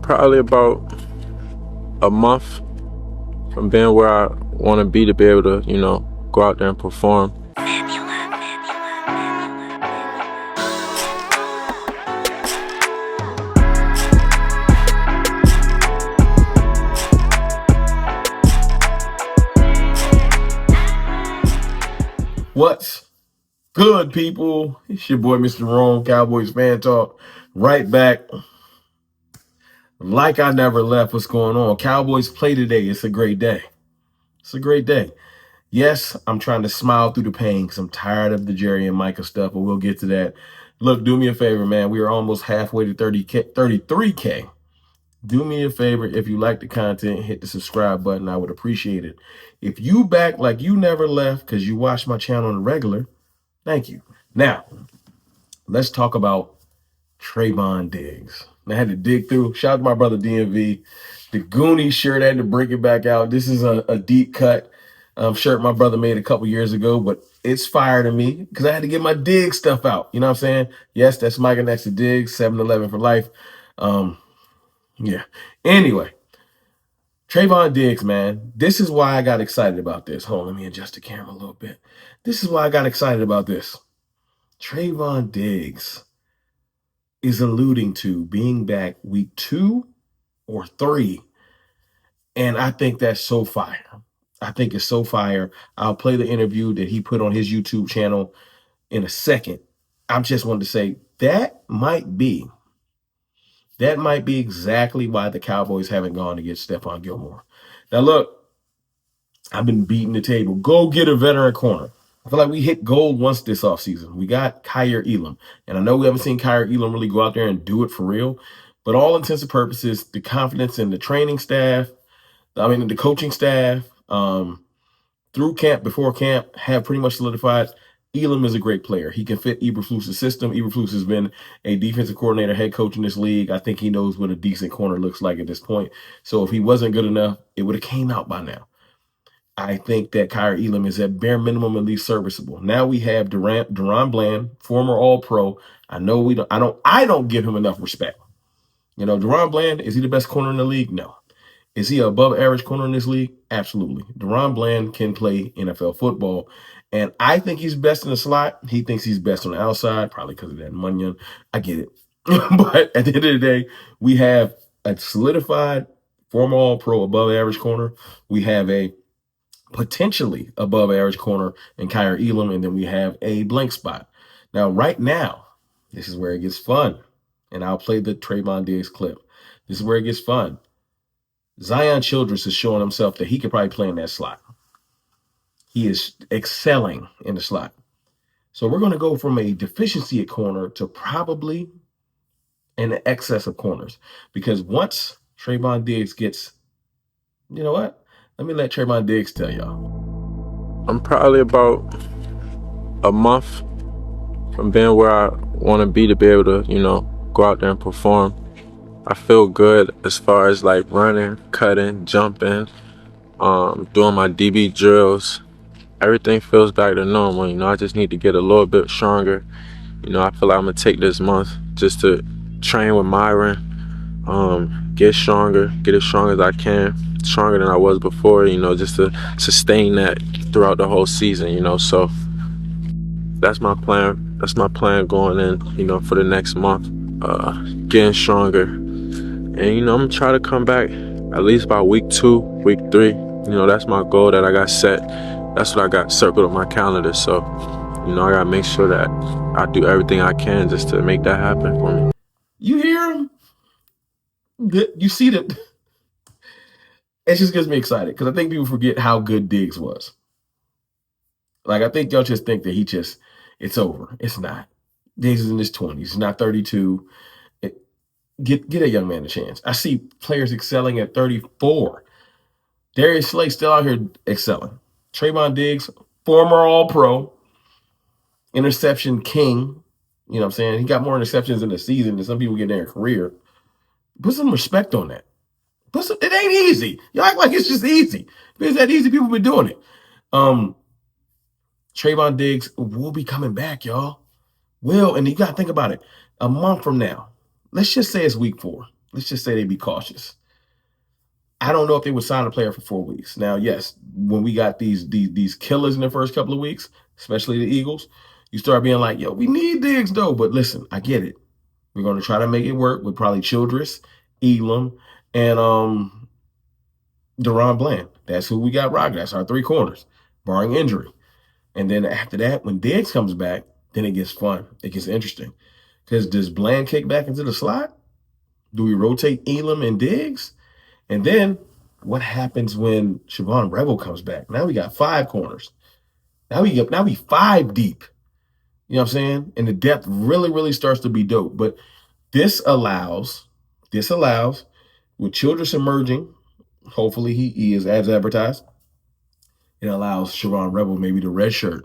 Probably about a month from being where I want to be able to, go out there and perform. What's good, people? It's your boy, Mr. Rome, Cowboys Fan Talk. Right back. Like I never left. What's going on? Cowboys play today. It's a great day. It's a great day. Yes, I'm trying to smile through the pain because I'm tired of the Jerry and Micah stuff, but we'll get to that. Look, do me a favor, man. We are almost halfway to 33K. Do me a favor. If you like the content, hit the subscribe button. I would appreciate it. If you back like you never left because you watch my channel on the regular, thank you. Now, let's talk about Trayvon Diggs. I had to dig through. Shout out to my brother DMV. The Goonies shirt, I had to break it back out. This is a deep cut shirt my brother made a couple years ago, but it's fire to me because I had to get my Diggs stuff out. You know what I'm saying? Yes, that's Micah next to Diggs, 7-Eleven for life. Yeah. Anyway, Trayvon Diggs, man, this is why I got excited about this. Hold on, let me adjust the camera a little bit. This is why I got excited about this. Trayvon Diggs is alluding to being back week 2 or 3. And I think that's so fire. I think it's so fire. I'll play the interview that he put on his YouTube channel in a second. I just wanted to say that might be exactly why the Cowboys haven't gone to get Stephon Gilmore. Now, look, I've been beating the table. Go get a veteran corner. I feel like we hit gold once this offseason. We got Kyer Elam. And I know we haven't seen Kyer Elam really go out there and do it for real. But all intents and purposes, the confidence in the training staff, the coaching staff, through camp, before camp, have pretty much solidified. Elam is a great player. He can fit Eberflus's system. Eberflus has been a defensive coordinator, head coach in this league. I think he knows what a decent corner looks like at this point. So if he wasn't good enough, it would have came out by now. I think that Kyer Elam is at bare minimum at least serviceable. Now we have Deron Bland, former All-Pro. I know I don't give him enough respect. Deron Bland, is he the best corner in the league? No. Is he an above average corner in this league? Absolutely. Deron Bland can play NFL football. And I think he's best in the slot. He thinks he's best on the outside, probably because of that Munyon. I get it. But at the end of the day, we have a solidified former All-Pro above average corner. We have a potentially above average corner in Kyer Elam, and then we have a blank spot. Now, right now, this is where it gets fun. And I'll play the Trayvon Diggs clip. This is where it gets fun. Zion Childress is showing himself that he could probably play in that slot. He is excelling in the slot. So we're going to go from a deficiency at corner to probably an excess of corners. Because once Trayvon Diggs gets, you know what? Let me let Trayvon Diggs tell y'all. I'm probably about a month from being where I want to be able to, go out there and perform. I feel good as far as like running, cutting, jumping, doing my DB drills. Everything feels back to normal. I just need to get a little bit stronger. I feel like I'm gonna take this month just to train with Myron, get stronger, get as strong as I can, stronger than I was before, just to sustain that throughout the whole season, so that's my plan. That's my plan going in, for the next month, getting stronger. And, I'm gonna try to come back at least by week 2, week 3. That's my goal that I got set. That's what I got circled on my calendar. So, I gotta make sure that I do everything I can just to make that happen for me. You hear him? You see that? It just gets me excited because I think people forget how good Diggs was. Like, I think y'all just think that it's over. It's not. Diggs is in his 20s. He's not 32. Get a young man a chance. I see players excelling at 34. Darius Slay still out here excelling. Trayvon Diggs, former All-Pro, interception king. You know what I'm saying? He got more interceptions in the season than some people get in their career. Put some respect on that. It ain't easy. You act like it's just easy. If it's that easy, people been doing it. Trayvon Diggs will be coming back, y'all. And you got to think about it. A month from now, let's just say it's week 4. let's just say they be cautious. I don't know if they would sign a player for 4 weeks. Now, yes, when we got these killers in the first couple of weeks, especially the Eagles, you start being like, yo, we need Diggs though. But listen, I get it. We're going to try to make it work with probably Childress, Elam, and Deron Bland. That's who we got rocking. That's our three corners, barring injury. And then after that, when Diggs comes back, then it gets fun. It gets interesting. Because does Bland kick back into the slot? Do we rotate Elam and Diggs? And then what happens when Siobhan Rebel comes back? Now we got 5 corners. Now we 5 deep. You know what I'm saying? And the depth really, really starts to be dope. But this allows, with Childress emerging, hopefully he is as advertised. It allows Siobhan Rebel maybe to redshirt.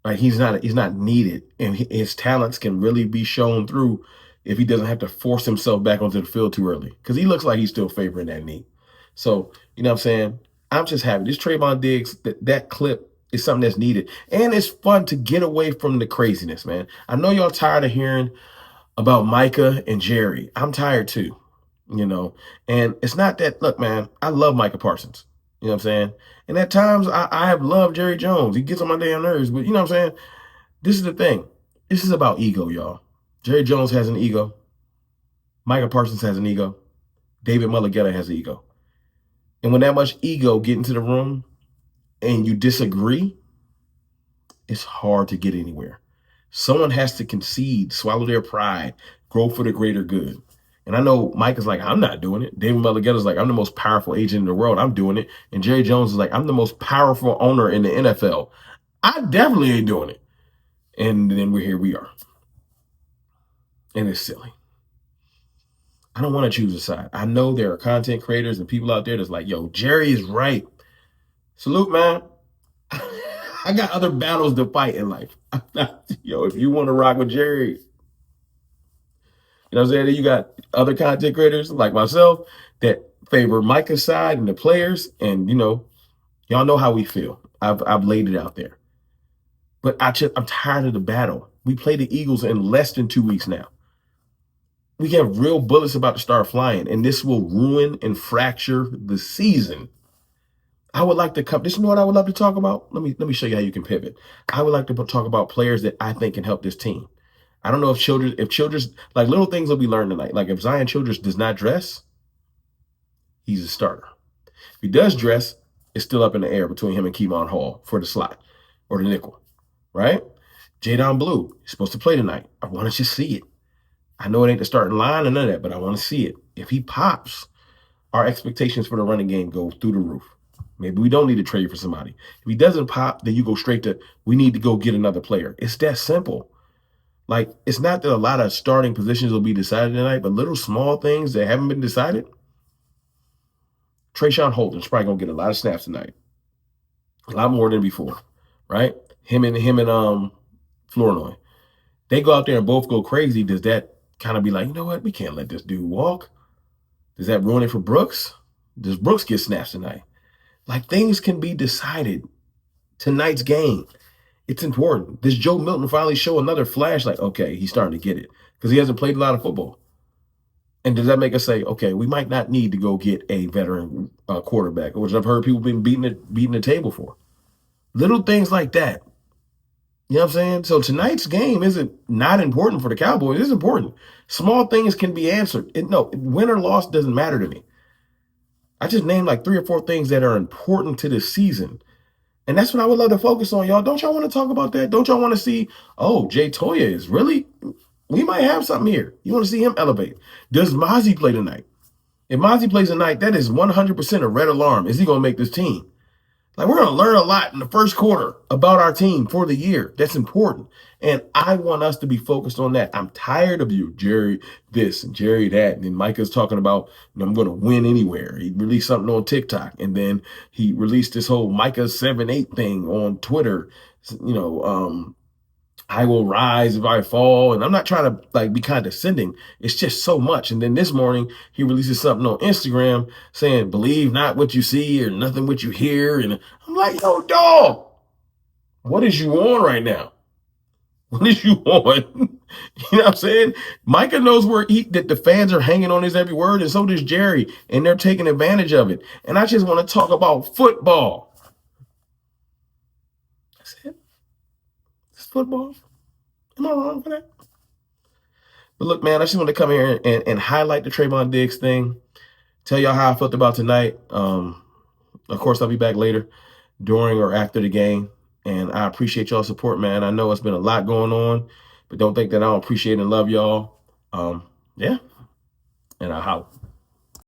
Like he's not needed, and his talents can really be shown through if he doesn't have to force himself back onto the field too early, because he looks like he's still favoring that knee. So you know what I'm saying. I'm just happy. This Trayvon Diggs, that clip is something that's needed, and it's fun to get away from the craziness, man. I know y'all tired of hearing about Micah and Jerry. I'm tired too, you know. And it's not that. Look, man, I love Micah Parsons. You know what I'm saying? And at times I have loved Jerry Jones. He gets on my damn nerves, but you know what I'm saying? This is the thing. This is about ego, y'all. Jerry Jones has an ego. Micah Parsons has an ego. David Mulligetta has an ego. And when that much ego get into the room and you disagree, it's hard to get anywhere. Someone has to concede, swallow their pride, grow for the greater good. And I know Mike is like, I'm not doing it. David Mulligetta is like, I'm the most powerful agent in the world. I'm doing it. And Jerry Jones is like, I'm the most powerful owner in the NFL. I definitely ain't doing it. And then here we are. And it's silly. I don't want to choose a side. I know there are content creators and people out there that's like, yo, Jerry is right. Salute, man. I got other battles to fight in life. Yo, if you want to rock with Jerry, you know what I'm saying? Then you got other content creators like myself that favor Micah's side and the players. And, you know, y'all know how we feel. I've laid it out there. But I'm tired of the battle. We play the Eagles in less than 2 weeks now. We have real bullets about to start flying, and this will ruin and fracture the season. I would like to come. This is what I would love to talk about. Let me show you how you can pivot. I would like to talk about players that I think can help this team. I don't know if Childress, like little things will be learned tonight. Like if Zion Childress does not dress, he's a starter. If he does dress, it's still up in the air between him and Kevon Hall for the slot or the nickel, right? Jadon Blue is supposed to play tonight. I want to just see it. I know it ain't the starting line and none of that, but I want to see it. If he pops, our expectations for the running game go through the roof. Maybe we don't need to trade for somebody. If he doesn't pop, then you go straight to, we need to go get another player. It's that simple. Like, it's not that a lot of starting positions will be decided tonight, but little small things that haven't been decided. Trayshawn Holden's probably going to get a lot of snaps tonight. A lot more than before, right? Him and Flournoy. They go out there and both go crazy. Does that kind of be like, you know what? We can't let this dude walk. Does that ruin it for Brooks? Does Brooks get snaps tonight? Like, things can be decided. Tonight's game, it's important. Does Joe Milton finally show another flash? Like, okay, he's starting to get it because he hasn't played a lot of football. And does that make us say, okay, we might not need to go get a veteran quarterback, which I've heard people been beating the table for? Little things like that. You know what I'm saying? So tonight's game isn't not important for the Cowboys. It's important. Small things can be answered. No, win or loss doesn't matter to me. I just named like 3 or 4 things that are important to the season. And that's what I would love to focus on, y'all. Don't y'all want to talk about that? Don't y'all want to see, oh, Jay Toya is really, we might have something here. You want to see him elevate. Does Mozzie play tonight? If Mozzie plays tonight, that is 100% a red alarm. Is he going to make this team? Like, we're going to learn a lot in the first quarter about our team for the year. That's important. And I want us to be focused on that. I'm tired of you, Jerry this and Jerry that. And then Micah's talking about, you know, I'm going to win anywhere. He released something on TikTok. And then he released this whole Micah 7-8 thing on Twitter. You know, I will rise if I fall. And I'm not trying to like be condescending. It's just so much. And then this morning he releases something on Instagram saying, believe not what you see or nothing what you hear. And I'm like, yo, dog, what is you on right now? What is you on? You know what I'm saying? Micah knows that the fans are hanging on his every word, and so does Jerry, and they're taking advantage of it. And I just want to talk about football. That's it. It's football. Am I wrong for that? But look, man, I just want to come here and highlight the Trayvon Diggs thing. Tell y'all how I felt about tonight. Of course, I'll be back later during or after the game. And I appreciate y'all's support, man. I know it's been a lot going on, but don't think that I don't appreciate and love y'all. Yeah. And I'll holler.